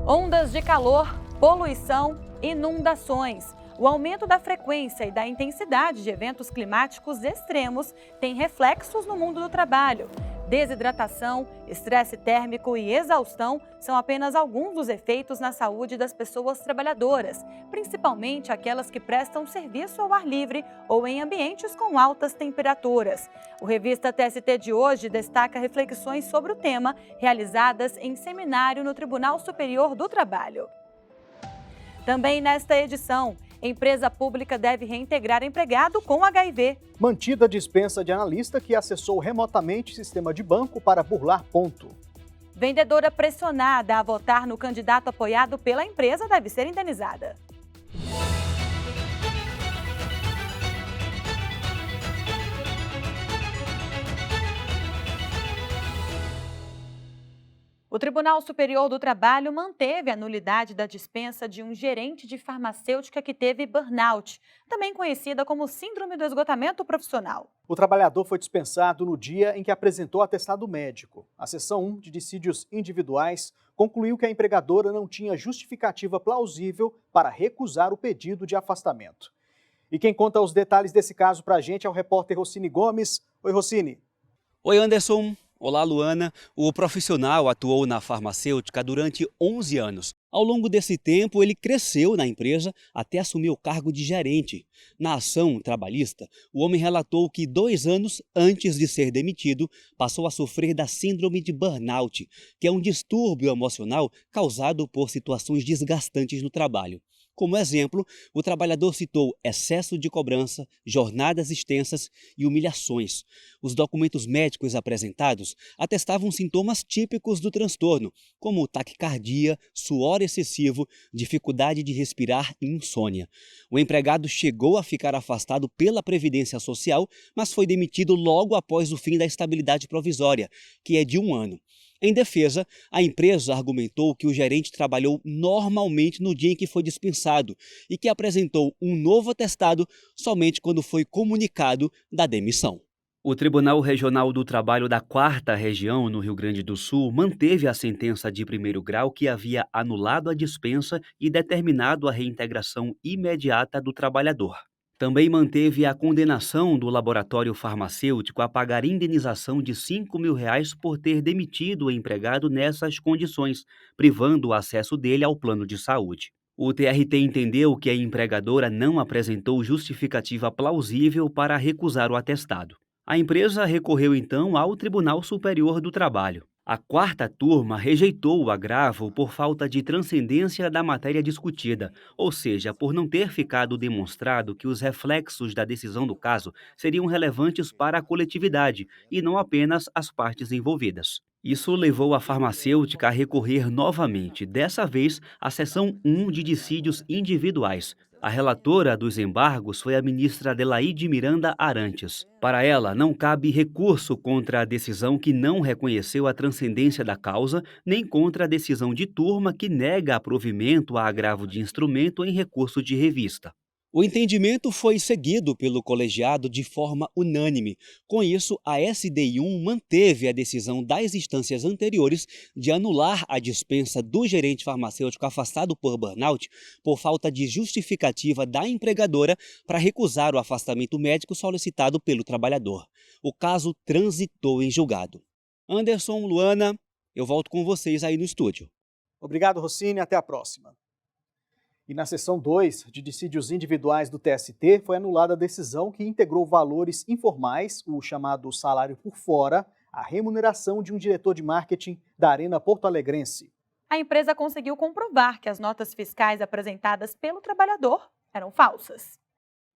Ondas de calor, poluição, inundações. O aumento da frequência e da intensidade de eventos climáticos extremos tem reflexos no mundo do trabalho. Desidratação, estresse térmico e exaustão são apenas alguns dos efeitos na saúde das pessoas trabalhadoras, principalmente aquelas que prestam serviço ao ar livre ou em ambientes com altas temperaturas. O Revista TST de hoje destaca reflexões sobre o tema realizadas em seminário no Tribunal Superior do Trabalho. Também nesta edição, empresa pública deve reintegrar empregado com HIV. Mantida a dispensa de analista que acessou remotamente sistema de banco para burlar ponto. Vendedora pressionada a votar no candidato apoiado pela empresa deve ser indenizada. O Tribunal Superior do Trabalho manteve a nulidade da dispensa de um gerente de farmacêutica que teve burnout, também conhecida como síndrome do esgotamento profissional. O trabalhador foi dispensado no dia em que apresentou atestado médico. A seção 1 de dissídios individuais concluiu que a empregadora não tinha justificativa plausível para recusar o pedido de afastamento. E quem conta os detalhes desse caso para a gente é o repórter Rossini Gomes. Oi, Rossini. Oi, Anderson. Olá, Luana. O profissional atuou na farmacêutica durante 11 anos. Ao longo desse tempo, ele cresceu na empresa até assumir o cargo de gerente. Na ação trabalhista, o homem relatou que 2 anos antes de ser demitido, passou a sofrer da síndrome de burnout, que é um distúrbio emocional causado por situações desgastantes no trabalho. Como exemplo, o trabalhador citou excesso de cobrança, jornadas extensas e humilhações. Os documentos médicos apresentados atestavam sintomas típicos do transtorno, como taquicardia, suor excessivo, dificuldade de respirar e insônia. O empregado chegou a ficar afastado pela Previdência Social, mas foi demitido logo após o fim da estabilidade provisória, que é de 1 ano. Em defesa, a empresa argumentou que o gerente trabalhou normalmente no dia em que foi dispensado e que apresentou um novo atestado somente quando foi comunicado da demissão. O Tribunal Regional do Trabalho da 4ª Região, no Rio Grande do Sul, manteve a sentença de primeiro grau que havia anulado a dispensa e determinado a reintegração imediata do trabalhador. Também manteve a condenação do laboratório farmacêutico a pagar indenização de R$ 5.000 por ter demitido o empregado nessas condições, privando o acesso dele ao plano de saúde. O TRT entendeu que a empregadora não apresentou justificativa plausível para recusar o atestado. A empresa recorreu então ao Tribunal Superior do Trabalho. A 4ª turma rejeitou o agravo por falta de transcendência da matéria discutida, ou seja, por não ter ficado demonstrado que os reflexos da decisão do caso seriam relevantes para a coletividade e não apenas as partes envolvidas. Isso levou a farmacêutica a recorrer novamente, dessa vez à seção 1 de dissídios individuais. A relatora dos embargos foi a ministra Adelaide Miranda Arantes. Para ela, não cabe recurso contra a decisão que não reconheceu a transcendência da causa, nem contra a decisão de turma que nega provimento a agravo de instrumento em recurso de revista. O entendimento foi seguido pelo colegiado de forma unânime. Com isso, a SDI1 manteve a decisão das instâncias anteriores de anular a dispensa do gerente farmacêutico afastado por burnout por falta de justificativa da empregadora para recusar o afastamento médico solicitado pelo trabalhador. O caso transitou em julgado. Anderson, Luana, eu volto com vocês aí no estúdio. Obrigado, Rossini. Até a próxima. E na seção 2 de dissídios individuais do TST, foi anulada a decisão que integrou valores informais, o chamado salário por fora, à remuneração de um diretor de marketing da Arena Porto Alegrense. A empresa conseguiu comprovar que as notas fiscais apresentadas pelo trabalhador eram falsas.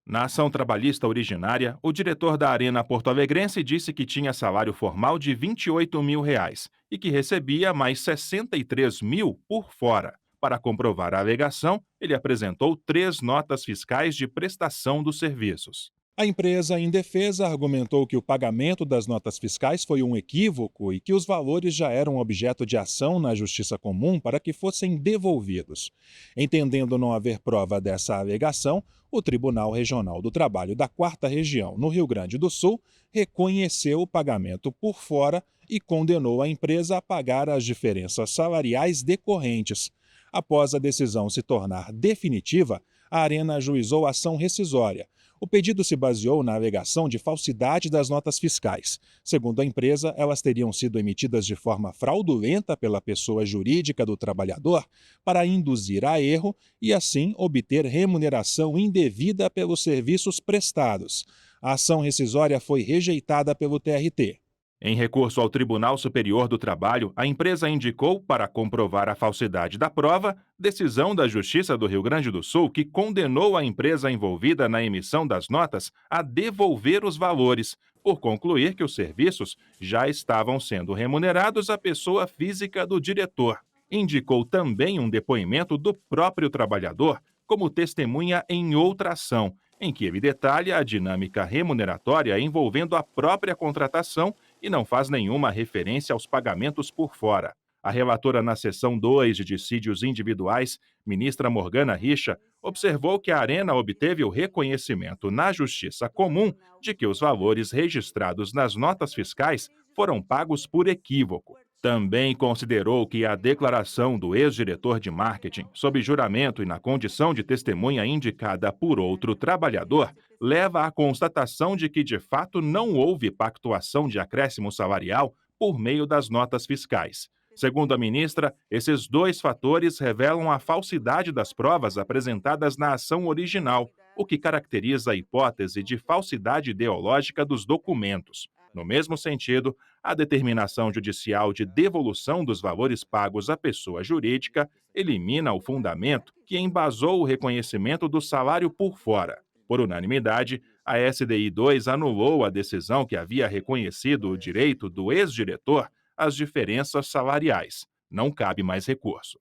Na ação trabalhista originária, o diretor da Arena Porto Alegrense disse que tinha salário formal de R$ 28.000 e que recebia mais R$ 63.000 por fora. Para comprovar a alegação, ele apresentou 3 notas fiscais de prestação dos serviços. A empresa, em defesa, argumentou que o pagamento das notas fiscais foi um equívoco e que os valores já eram objeto de ação na Justiça Comum para que fossem devolvidos. Entendendo não haver prova dessa alegação, o Tribunal Regional do Trabalho da 4ª Região, no Rio Grande do Sul, reconheceu o pagamento por fora e condenou a empresa a pagar as diferenças salariais decorrentes. Após a decisão se tornar definitiva, a Arena ajuizou ação rescisória. O pedido se baseou na alegação de falsidade das notas fiscais. Segundo a empresa, elas teriam sido emitidas de forma fraudulenta pela pessoa jurídica do trabalhador para induzir a erro e, assim, obter remuneração indevida pelos serviços prestados. A ação rescisória foi rejeitada pelo TRT. Em recurso ao Tribunal Superior do Trabalho, a empresa indicou, para comprovar a falsidade da prova, decisão da Justiça do Rio Grande do Sul que condenou a empresa envolvida na emissão das notas a devolver os valores, por concluir que os serviços já estavam sendo remunerados à pessoa física do diretor. Indicou também um depoimento do próprio trabalhador como testemunha em outra ação, em que ele detalha a dinâmica remuneratória envolvendo a própria contratação e não faz nenhuma referência aos pagamentos por fora. A relatora na seção 2 de dissídios individuais, ministra Morgana Richa, observou que a Arena obteve o reconhecimento na Justiça Comum de que os valores registrados nas notas fiscais foram pagos por equívoco. Também considerou que a declaração do ex-diretor de marketing, sob juramento e na condição de testemunha indicada por outro trabalhador, leva à constatação de que, de fato, não houve pactuação de acréscimo salarial por meio das notas fiscais. Segundo a ministra, esses dois fatores revelam a falsidade das provas apresentadas na ação original, o que caracteriza a hipótese de falsidade ideológica dos documentos. No mesmo sentido, a determinação judicial de devolução dos valores pagos à pessoa jurídica elimina o fundamento que embasou o reconhecimento do salário por fora. Por unanimidade, a SDI 2 anulou a decisão que havia reconhecido o direito do ex-diretor às diferenças salariais. Não cabe mais recurso.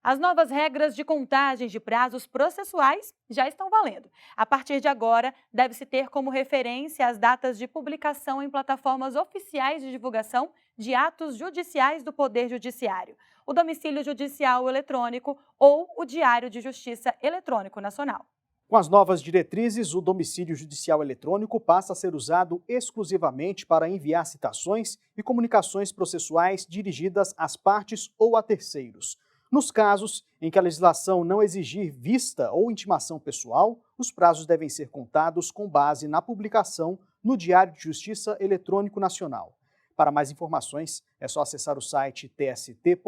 As novas regras de contagem de prazos processuais já estão valendo. A partir de agora, deve-se ter como referência as datas de publicação em plataformas oficiais de divulgação de atos judiciais do Poder Judiciário, o domicílio judicial eletrônico ou o Diário de Justiça Eletrônico Nacional. Com as novas diretrizes, o domicílio judicial eletrônico passa a ser usado exclusivamente para enviar citações e comunicações processuais dirigidas às partes ou a terceiros. Nos casos em que a legislação não exigir vista ou intimação pessoal, os prazos devem ser contados com base na publicação no Diário de Justiça Eletrônico Nacional. Para mais informações, é só acessar o site tst.jus.br.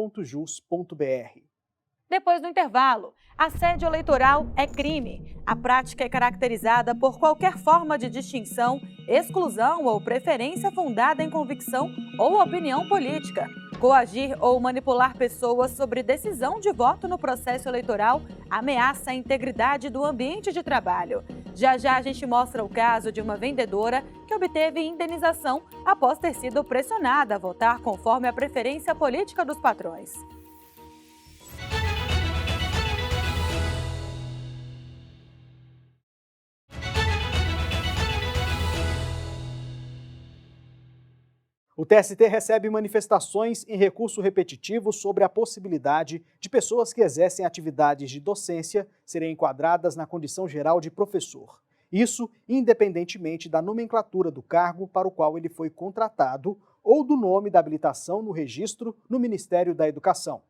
Depois do intervalo, assédio eleitoral é crime. A prática é caracterizada por qualquer forma de distinção, exclusão ou preferência fundada em convicção ou opinião política. Coagir ou manipular pessoas sobre decisão de voto no processo eleitoral ameaça a integridade do ambiente de trabalho. Já já a gente mostra o caso de uma vendedora que obteve indenização após ter sido pressionada a votar conforme a preferência política dos patrões. O TST recebe manifestações em recurso repetitivo sobre a possibilidade de pessoas que exercem atividades de docência serem enquadradas na condição geral de professor. Isso independentemente da nomenclatura do cargo para o qual ele foi contratado ou do nome da habilitação no registro no Ministério da Educação.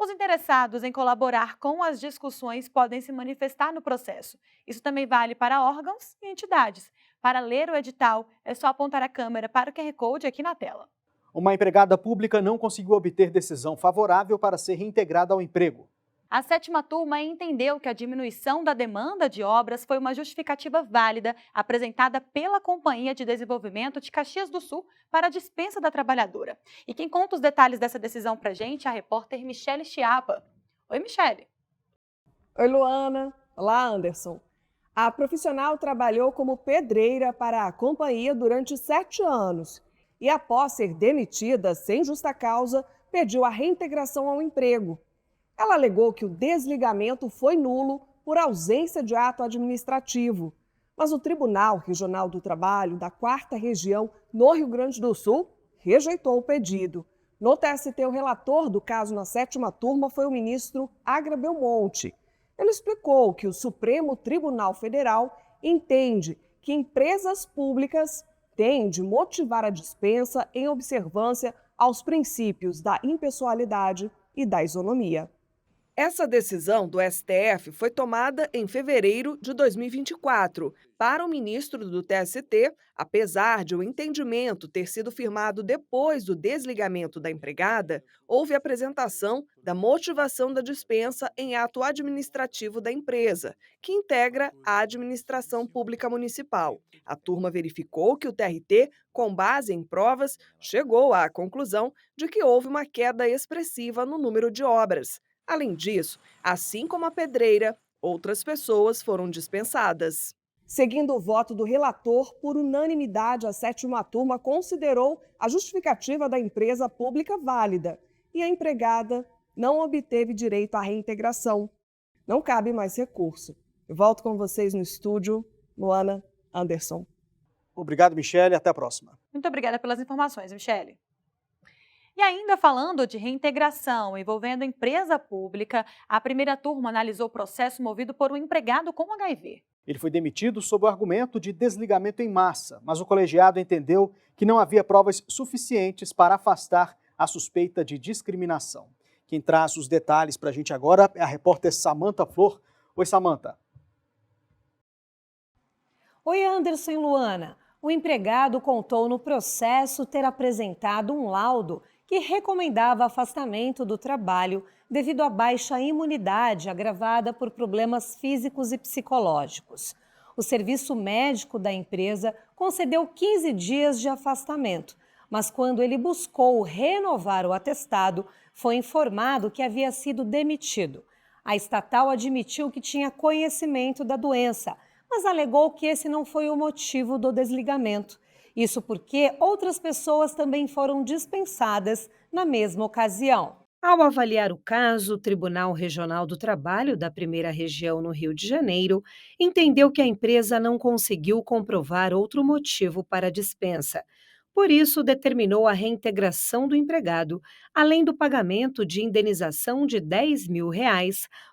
Os interessados em colaborar com as discussões podem se manifestar no processo. Isso também vale para órgãos e entidades. Para ler o edital, é só apontar a câmera para o QR Code aqui na tela. Uma empregada pública não conseguiu obter decisão favorável para ser reintegrada ao emprego. A 7ª turma entendeu que a diminuição da demanda de obras foi uma justificativa válida apresentada pela Companhia de Desenvolvimento de Caxias do Sul para a dispensa da trabalhadora. E quem conta os detalhes dessa decisão para a gente é a repórter Michele Chiapa. Oi, Michele. Oi, Luana. Olá, Anderson. A profissional trabalhou como pedreira para a companhia durante 7 anos e, após ser demitida sem justa causa, pediu a reintegração ao emprego. Ela alegou que o desligamento foi nulo por ausência de ato administrativo, mas o Tribunal Regional do Trabalho da 4ª Região, no Rio Grande do Sul, rejeitou o pedido. No TST, o relator do caso na 7ª turma foi o ministro Agra Belmonte. Ele explicou que o Supremo Tribunal Federal entende que empresas públicas têm de motivar a dispensa em observância aos princípios da impessoalidade e da isonomia. Essa decisão do STF foi tomada em fevereiro de 2024. Para o ministro do TST, apesar de o entendimento ter sido firmado depois do desligamento da empregada, houve apresentação da motivação da dispensa em ato administrativo da empresa, que integra a administração pública municipal. A turma verificou que o TRT, com base em provas, chegou à conclusão de que houve uma queda expressiva no número de obras. Além disso, assim como a pedreira, outras pessoas foram dispensadas. Seguindo o voto do relator, por unanimidade, a 7ª turma considerou a justificativa da empresa pública válida e a empregada não obteve direito à reintegração. Não cabe mais recurso. Eu volto com vocês no estúdio, Luana, Anderson. Obrigado, Michele. Até a próxima. Muito obrigada pelas informações, Michele. E ainda falando de reintegração envolvendo empresa pública, a primeira turma analisou o processo movido por um empregado com HIV. Ele foi demitido sob o argumento de desligamento em massa, mas o colegiado entendeu que não havia provas suficientes para afastar a suspeita de discriminação. Quem traz os detalhes para a gente agora é a repórter Samantha Flor. Oi, Samantha. Oi, Anderson e Luana. O empregado contou no processo ter apresentado um laudo que recomendava afastamento do trabalho devido à baixa imunidade agravada por problemas físicos e psicológicos. O serviço médico da empresa concedeu 15 dias de afastamento, mas quando ele buscou renovar o atestado, foi informado que havia sido demitido. A estatal admitiu que tinha conhecimento da doença, mas alegou que esse não foi o motivo do desligamento. Isso porque outras pessoas também foram dispensadas na mesma ocasião. Ao avaliar o caso, o Tribunal Regional do Trabalho da 1ª Região no Rio de Janeiro entendeu que a empresa não conseguiu comprovar outro motivo para a dispensa. Por isso, determinou a reintegração do empregado, além do pagamento de indenização de R$10 mil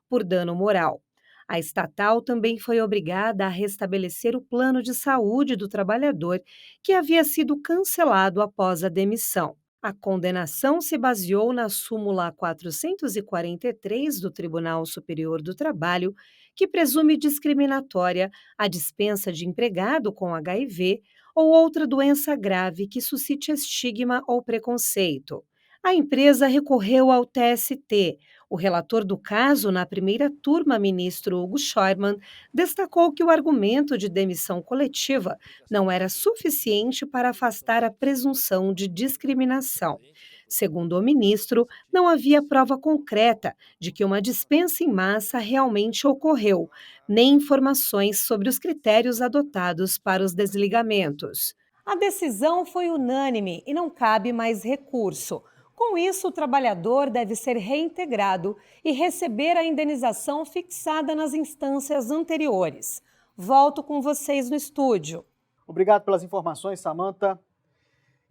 por dano moral. A estatal também foi obrigada a restabelecer o plano de saúde do trabalhador, que havia sido cancelado após a demissão. A condenação se baseou na súmula 443 do Tribunal Superior do Trabalho, que presume discriminatória a dispensa de empregado com HIV ou outra doença grave que suscite estigma ou preconceito. A empresa recorreu ao TST. O relator do caso, na primeira turma, ministro Hugo Scheuermann, destacou que o argumento de demissão coletiva não era suficiente para afastar a presunção de discriminação. Segundo o ministro, não havia prova concreta de que uma dispensa em massa realmente ocorreu, nem informações sobre os critérios adotados para os desligamentos. A decisão foi unânime e não cabe mais recurso. Com isso, o trabalhador deve ser reintegrado e receber a indenização fixada nas instâncias anteriores. Volto com vocês no estúdio. Obrigado pelas informações, Samantha.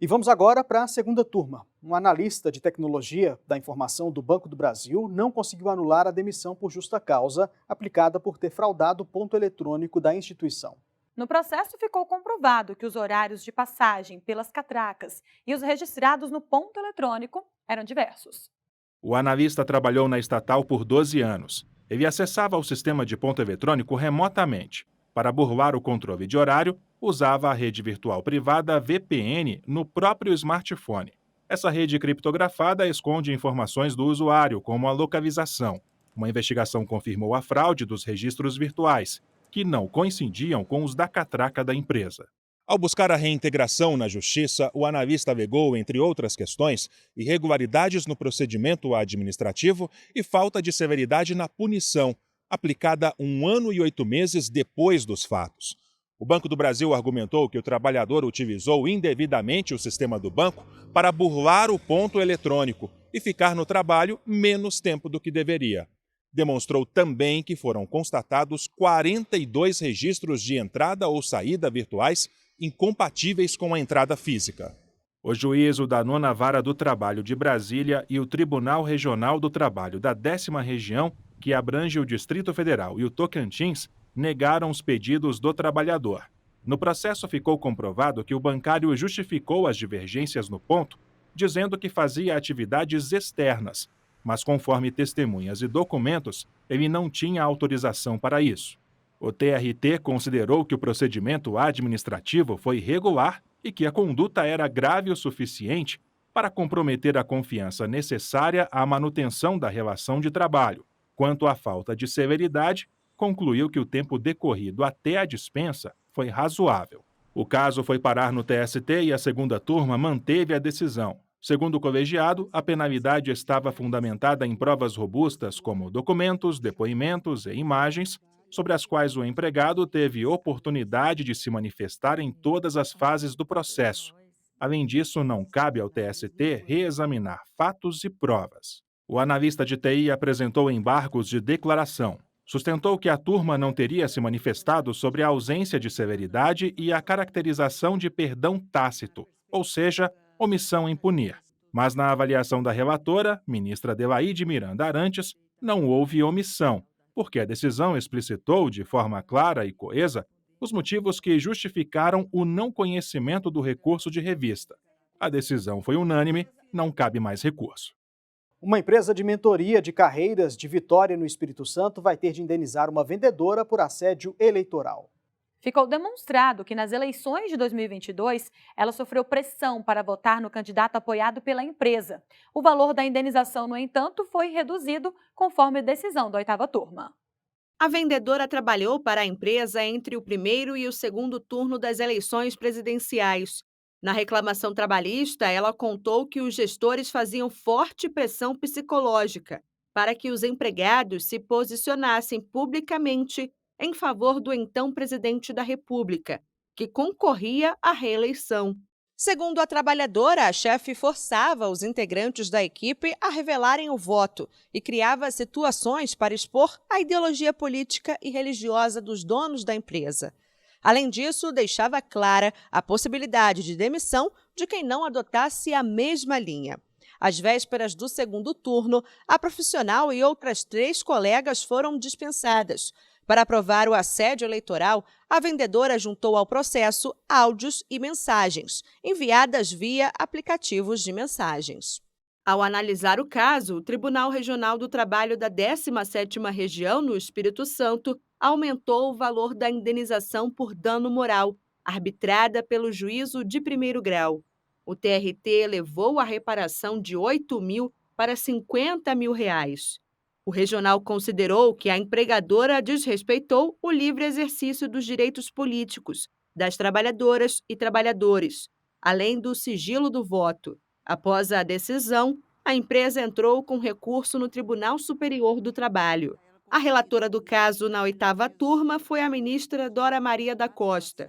E vamos agora para a segunda turma. Um analista de tecnologia da informação do Banco do Brasil não conseguiu anular a demissão por justa causa aplicada por ter fraudado o ponto eletrônico da instituição. No processo, ficou comprovado que os horários de passagem pelas catracas e os registrados no ponto eletrônico eram diversos. O analista trabalhou na estatal por 12 anos. Ele acessava o sistema de ponto eletrônico remotamente. Para burlar o controle de horário, usava a rede virtual privada VPN no próprio smartphone. Essa rede criptografada esconde informações do usuário, como a localização. Uma investigação confirmou a fraude dos registros virtuais, que não coincidiam com os da catraca da empresa. Ao buscar a reintegração na Justiça, o analista alegou, entre outras questões, irregularidades no procedimento administrativo e falta de severidade na punição, aplicada 1 ano e 8 meses depois dos fatos. O Banco do Brasil argumentou que o trabalhador utilizou indevidamente o sistema do banco para burlar o ponto eletrônico e ficar no trabalho menos tempo do que deveria. Demonstrou também que foram constatados 42 registros de entrada ou saída virtuais incompatíveis com a entrada física. O juízo da 9ª Vara do Trabalho de Brasília e o Tribunal Regional do Trabalho da 10ª Região, que abrange o Distrito Federal e o Tocantins, negaram os pedidos do trabalhador. No processo ficou comprovado que o bancário justificou as divergências no ponto, dizendo que fazia atividades externas, mas conforme testemunhas e documentos, ele não tinha autorização para isso. O TRT considerou que o procedimento administrativo foi regular e que a conduta era grave o suficiente para comprometer a confiança necessária à manutenção da relação de trabalho. Quanto à falta de severidade, concluiu que o tempo decorrido até a dispensa foi razoável. O caso foi parar no TST e a segunda turma manteve a decisão. Segundo o colegiado, a penalidade estava fundamentada em provas robustas como documentos, depoimentos e imagens, sobre as quais o empregado teve oportunidade de se manifestar em todas as fases do processo. Além disso, não cabe ao TST reexaminar fatos e provas. O analista de TI apresentou embargos de declaração. Sustentou que a turma não teria se manifestado sobre a ausência de severidade e a caracterização de perdão tácito, ou seja, omissão em punir. Mas na avaliação da relatora, ministra Adelaide Miranda Arantes, não houve omissão, porque a decisão explicitou de forma clara e coesa os motivos que justificaram o não conhecimento do recurso de revista. A decisão foi unânime, não cabe mais recurso. Uma empresa de mentoria de carreiras de Vitória, no Espírito Santo, vai ter de indenizar uma vendedora por assédio eleitoral. Ficou demonstrado que nas eleições de 2022, ela sofreu pressão para votar no candidato apoiado pela empresa. O valor da indenização, no entanto, foi reduzido conforme decisão da 8ª turma. A vendedora trabalhou para a empresa entre o primeiro e o segundo turno das eleições presidenciais. Na reclamação trabalhista, ela contou que os gestores faziam forte pressão psicológica para que os empregados se posicionassem publicamente em favor do então presidente da República, que concorria à reeleição. Segundo a trabalhadora, a chefe forçava os integrantes da equipe a revelarem o voto e criava situações para expor a ideologia política e religiosa dos donos da empresa. Além disso, deixava clara a possibilidade de demissão de quem não adotasse a mesma linha. Às vésperas do segundo turno, a profissional e outras 3 colegas foram dispensadas. Para provar o assédio eleitoral, a vendedora juntou ao processo áudios e mensagens, enviadas via aplicativos de mensagens. Ao analisar o caso, o Tribunal Regional do Trabalho da 17ª Região, no Espírito Santo, aumentou o valor da indenização por dano moral, arbitrada pelo juízo de primeiro grau. O TRT elevou a reparação de R$ 8.000 para R$ 50.000. O regional considerou que a empregadora desrespeitou o livre exercício dos direitos políticos das trabalhadoras e trabalhadores, além do sigilo do voto. Após a decisão, a empresa entrou com recurso no Tribunal Superior do Trabalho. A relatora do caso na 8ª turma foi a ministra Dora Maria da Costa.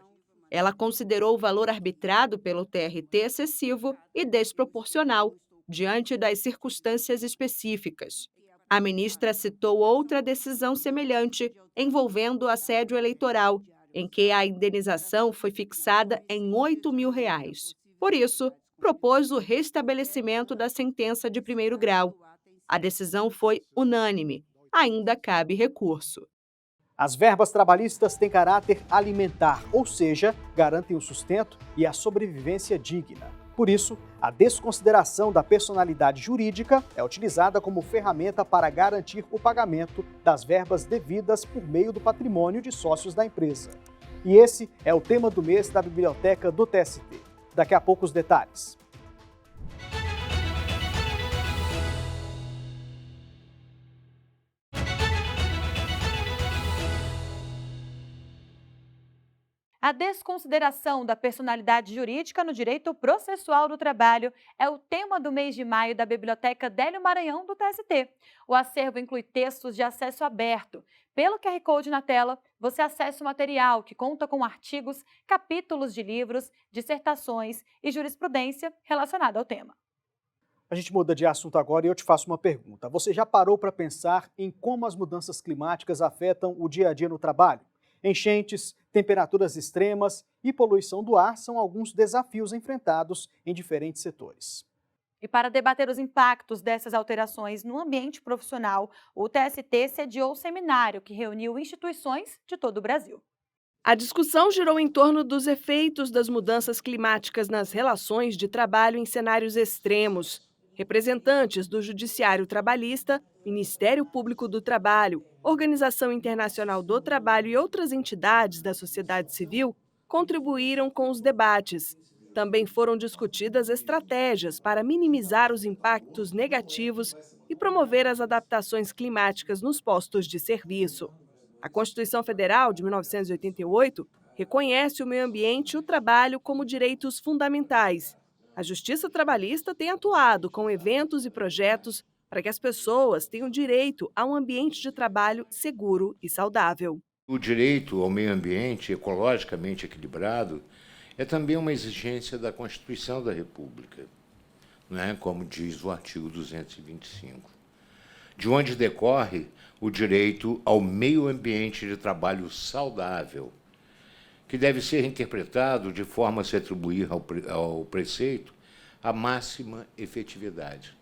Ela considerou o valor arbitrado pelo TRT excessivo e desproporcional, diante das circunstâncias específicas. A ministra citou outra decisão semelhante, envolvendo assédio eleitoral, em que a indenização foi fixada em R$ 8.000. Por isso, propôs o restabelecimento da sentença de primeiro grau. A decisão foi unânime. Ainda cabe recurso. As verbas trabalhistas têm caráter alimentar, ou seja, garantem o sustento e a sobrevivência digna. Por isso, a desconsideração da personalidade jurídica é utilizada como ferramenta para garantir o pagamento das verbas devidas por meio do patrimônio de sócios da empresa. E esse é o tema do mês da Biblioteca do TST. Daqui a pouco os detalhes. A desconsideração da personalidade jurídica no direito processual do trabalho é o tema do mês de maio da Biblioteca Délio Maranhão do TST. O acervo inclui textos de acesso aberto. Pelo QR Code na tela, você acessa o material que conta com artigos, capítulos de livros, dissertações e jurisprudência relacionada ao tema. A gente muda de assunto agora e eu te faço uma pergunta. Você já parou para pensar em como as mudanças climáticas afetam o dia a dia no trabalho? Enchentes, temperaturas extremas e poluição do ar são alguns desafios enfrentados em diferentes setores. E para debater os impactos dessas alterações no ambiente profissional, o TST sediou o seminário que reuniu instituições de todo o Brasil. A discussão girou em torno dos efeitos das mudanças climáticas nas relações de trabalho em cenários extremos. Representantes do Judiciário Trabalhista, Ministério Público do Trabalho, Organização Internacional do Trabalho e outras entidades da sociedade civil contribuíram com os debates. Também foram discutidas estratégias para minimizar os impactos negativos e promover as adaptações climáticas nos postos de serviço. A Constituição Federal de 1988 reconhece o meio ambiente e o trabalho como direitos fundamentais. A Justiça Trabalhista tem atuado com eventos e projetos para que as pessoas tenham direito a um ambiente de trabalho seguro e saudável. O direito ao meio ambiente ecologicamente equilibrado é também uma exigência da Constituição da República, como diz o artigo 225, de onde decorre o direito ao meio ambiente de trabalho saudável, que deve ser interpretado de forma a se atribuir ao preceito a máxima efetividade,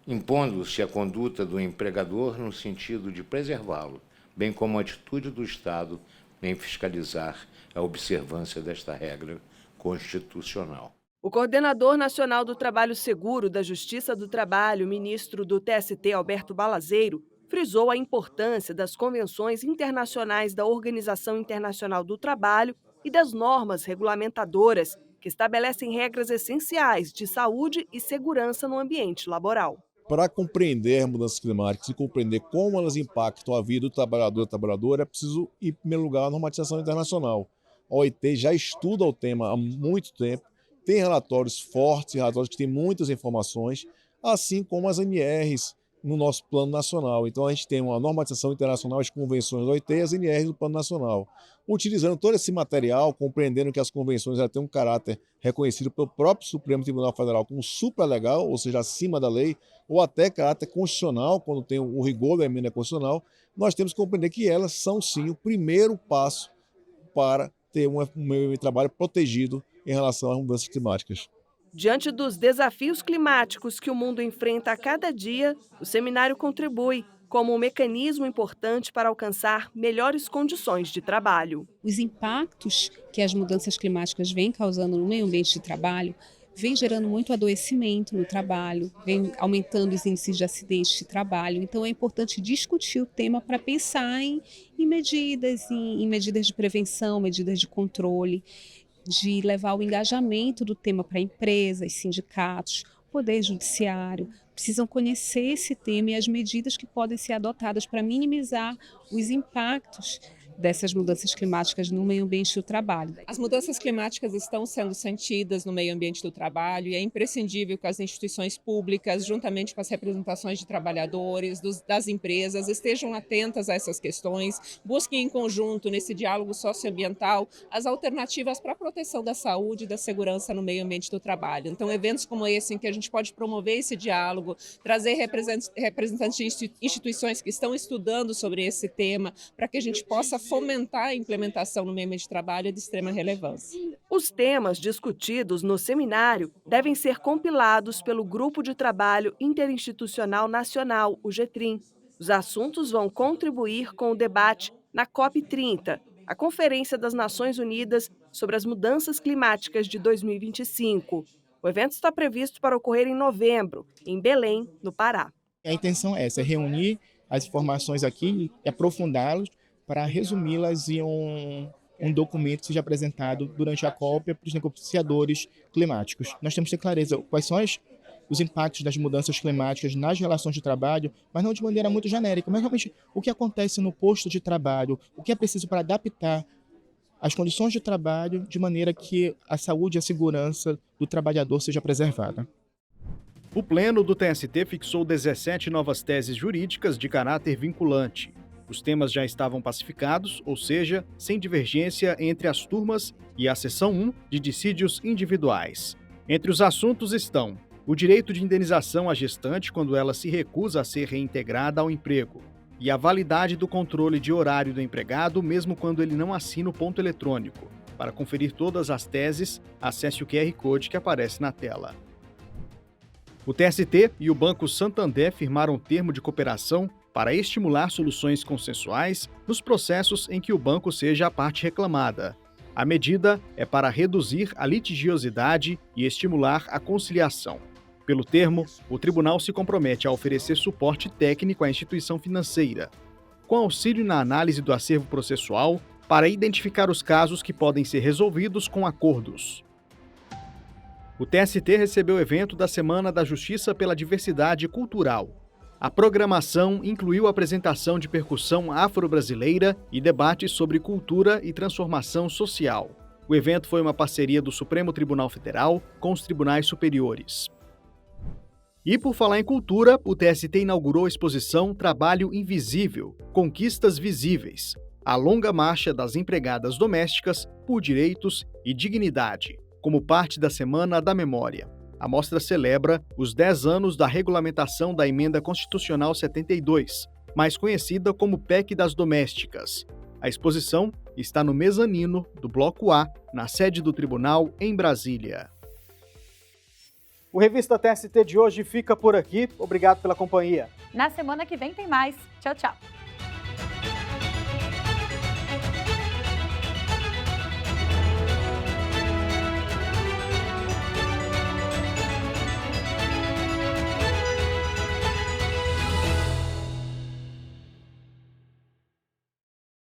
impondo-se a conduta do empregador no sentido de preservá-lo, bem como a atitude do Estado em fiscalizar a observância desta regra constitucional. O coordenador nacional do Trabalho Seguro da Justiça do Trabalho, ministro do TST, Alberto Balazeiro, frisou a importância das convenções internacionais da Organização Internacional do Trabalho e das normas regulamentadoras, que estabelecem regras essenciais de saúde e segurança no ambiente laboral. Para compreender mudanças climáticas e compreender como elas impactam a vida do trabalhador e da trabalhadora, é preciso, em primeiro lugar, a normatização internacional. A OIT já estuda o tema há muito tempo, tem relatórios fortes, relatórios que têm muitas informações, assim como as NRs no nosso plano nacional. Então a gente tem uma normatização internacional, as convenções da OIT e as NRs do plano nacional. Utilizando todo esse material, compreendendo que as convenções já têm um caráter reconhecido pelo próprio Supremo Tribunal Federal como supralegal, ou seja, acima da lei, ou até caráter constitucional, quando tem o rigor da emenda constitucional, nós temos que compreender que elas são sim o primeiro passo para ter um meio de trabalho protegido em relação às mudanças climáticas. Diante dos desafios climáticos que o mundo enfrenta a cada dia, o seminário contribui como um mecanismo importante para alcançar melhores condições de trabalho. Os impactos que as mudanças climáticas vêm causando no meio ambiente de trabalho vem gerando muito adoecimento no trabalho, vem aumentando os índices de acidentes de trabalho. Então é importante discutir o tema para pensar em medidas, em medidas de prevenção, medidas de controle, de levar o engajamento do tema para empresas, sindicatos, poder judiciário. Precisam conhecer esse tema e as medidas que podem ser adotadas para minimizar os impactos dessas mudanças climáticas no meio ambiente do trabalho. As mudanças climáticas estão sendo sentidas no meio ambiente do trabalho e é imprescindível que as instituições públicas, juntamente com as representações de trabalhadores, das empresas, estejam atentas a essas questões, busquem em conjunto, nesse diálogo socioambiental, as alternativas para a proteção da saúde e da segurança no meio ambiente do trabalho. Então, eventos como esse, em que a gente pode promover esse diálogo, trazer representantes de instituições que estão estudando sobre esse tema, para que a gente possa fomentar a implementação no meio ambiente de trabalho é de extrema relevância. Os temas discutidos no seminário devem ser compilados pelo Grupo de Trabalho Interinstitucional Nacional, o GTRIN. Os assuntos vão contribuir com o debate na COP30, a Conferência das Nações Unidas sobre as Mudanças Climáticas de 2025. O evento está previsto para ocorrer em novembro, em Belém, no Pará. A intenção é essa, é reunir as informações aqui e aprofundá-las para resumi-las em um documento que seja apresentado durante a COP para os negociadores climáticos. Nós temos que ter clareza quais são os impactos das mudanças climáticas nas relações de trabalho, mas não de maneira muito genérica, mas realmente o que acontece no posto de trabalho, o que é preciso para adaptar as condições de trabalho de maneira que a saúde e a segurança do trabalhador seja preservada. O Pleno do TST fixou 17 novas teses jurídicas de caráter vinculante. Os temas já estavam pacificados, ou seja, sem divergência entre as turmas e a seção 1 de dissídios individuais. Entre os assuntos estão o direito de indenização à gestante quando ela se recusa a ser reintegrada ao emprego e a validade do controle de horário do empregado mesmo quando ele não assina o ponto eletrônico. Para conferir todas as teses, acesse o QR Code que aparece na tela. O TST e o Banco Santander firmaram um termo de cooperação para estimular soluções consensuais nos processos em que o banco seja a parte reclamada. A medida é para reduzir a litigiosidade e estimular a conciliação. Pelo termo, o tribunal se compromete a oferecer suporte técnico à instituição financeira, com auxílio na análise do acervo processual, para identificar os casos que podem ser resolvidos com acordos. O TST recebeu o evento da Semana da Justiça pela Diversidade Cultural. A programação incluiu a apresentação de percussão afro-brasileira e debates sobre cultura e transformação social. O evento foi uma parceria do Supremo Tribunal Federal com os tribunais superiores. E por falar em cultura, o TST inaugurou a exposição Trabalho Invisível, Conquistas Visíveis, a longa marcha das empregadas domésticas por direitos e dignidade, como parte da Semana da Memória. A mostra celebra os 10 anos da regulamentação da Emenda Constitucional 72, mais conhecida como PEC das Domésticas. A exposição está no mezanino do Bloco A, na sede do Tribunal, em Brasília. O Revista TST de hoje fica por aqui. Obrigado pela companhia. Na semana que vem tem mais. Tchau, tchau.